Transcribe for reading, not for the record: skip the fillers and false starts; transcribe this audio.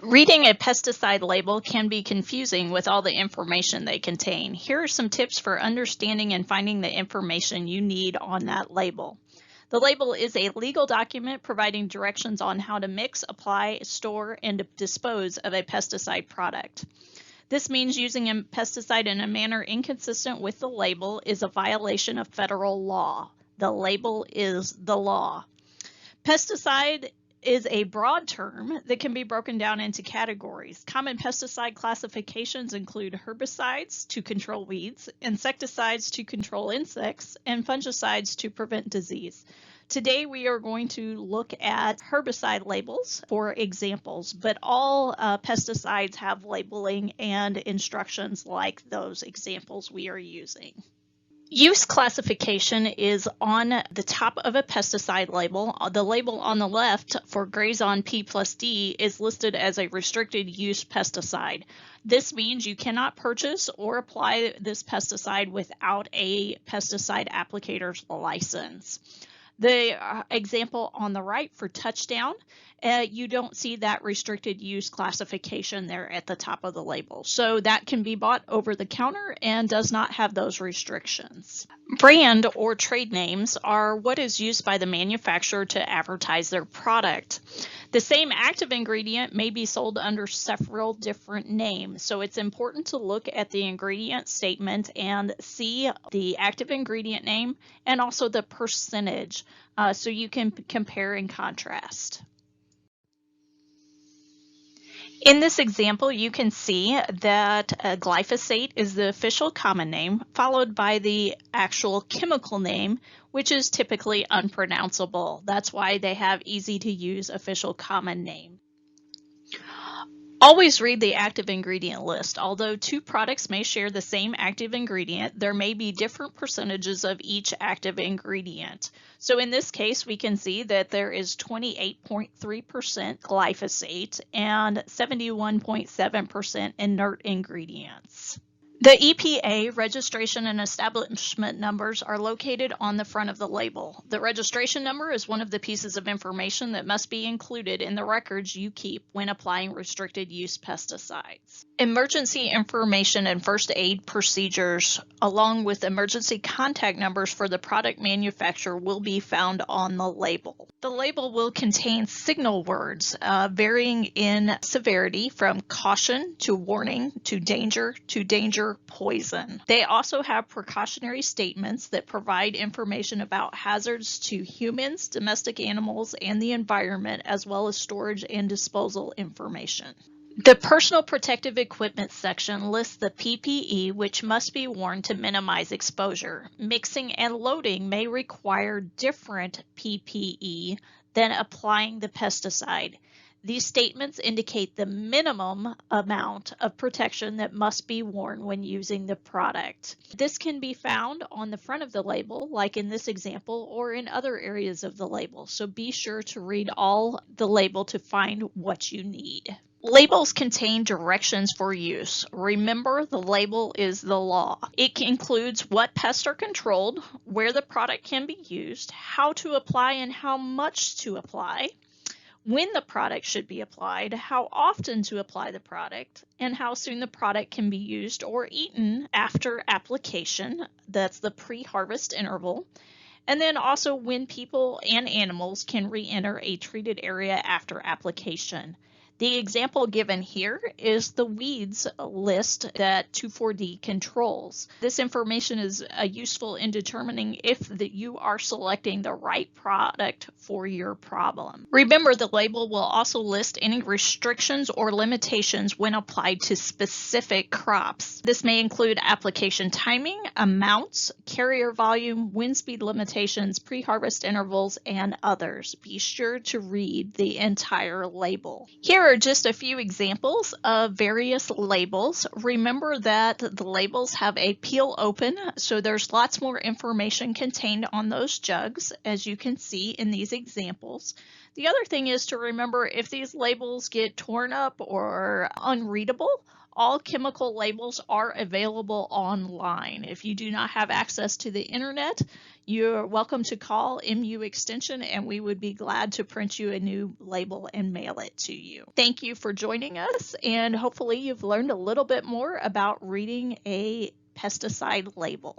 Reading a pesticide label can be confusing with all the information they contain. Here are some tips for understanding and finding the information you need on that label. The label is a legal document providing directions on how to mix, apply, store, and dispose of a pesticide product. This means using a pesticide in a manner inconsistent with the label is a violation of federal law. The label is the law. Pesticide is a broad term that can be broken down into categories. Common pesticide classifications include herbicides to control weeds, insecticides to control insects, and fungicides to prevent disease. Today we are going to look at herbicide labels for examples, but all pesticides have labeling and instructions like those examples we are using. Use classification is on the top of a pesticide label. The label on the left for Grazon P+D is listed as a restricted use pesticide. This means you cannot purchase or apply this pesticide without a pesticide applicator's license. The example on the right for Touchdown, you don't see that restricted use classification there at the top of the label. So that can be bought over the counter and does not have those restrictions. Brand or trade names are what is used by the manufacturer to advertise their product. The same active ingredient may be sold under several different names, so it's important to look at the ingredient statement and see the active ingredient name and also the percentage so you can compare and contrast. In this example, you can see that glyphosate is the official common name, followed by the actual chemical name, which is typically unpronounceable. That's why they have easy to use official common name. Always read the active ingredient list. Although two products may share the same active ingredient, there may be different percentages of each active ingredient. So in this case, we can see that there is 28.3% glyphosate and 71.7% inert ingredients. The EPA registration and establishment numbers are located on the front of the label. The registration number is one of the pieces of information that must be included in the records you keep when applying restricted use pesticides. Emergency information and first aid procedures, along with emergency contact numbers for the product manufacturer, will be found on the label. The label will contain signal words varying in severity from caution to warning to danger poison. They also have precautionary statements that provide information about hazards to humans, domestic animals, and the environment, as well as storage and disposal information. The personal protective equipment section lists the PPE which must be worn to minimize exposure. Mixing and loading may require different PPE than applying the pesticide. These statements indicate the minimum amount of protection that must be worn when using the product. This can be found on the front of the label, like in this example, or in other areas of the label. So be sure to read all the label to find what you need. Labels contain directions for use. Remember, the label is the law. It includes what pests are controlled, where the product can be used, how to apply and how much to apply, when the product should be applied, how often to apply the product, and how soon the product can be used or eaten after application. That's the pre-harvest interval. And then also when people and animals can re-enter a treated area after application. The example given here is the weeds list that 2,4-D controls. This information is useful in determining if you are selecting the right product for your problem. Remember, the label will also list any restrictions or limitations when applied to specific crops. This may include application timing, amounts, carrier volume, wind speed limitations, pre-harvest intervals, and others. Be sure to read the entire label. Here are just a few examples of various labels. Remember that the labels have a peel open, so there's lots more information contained on those jugs, as you can see in these examples. The other thing is to remember, if these labels get torn up or unreadable, all chemical labels are available online. If you do not have access to the internet, you're welcome to call MU Extension and we would be glad to print you a new label and mail it to you. Thank you for joining us, and hopefully you've learned a little bit more about reading a pesticide label.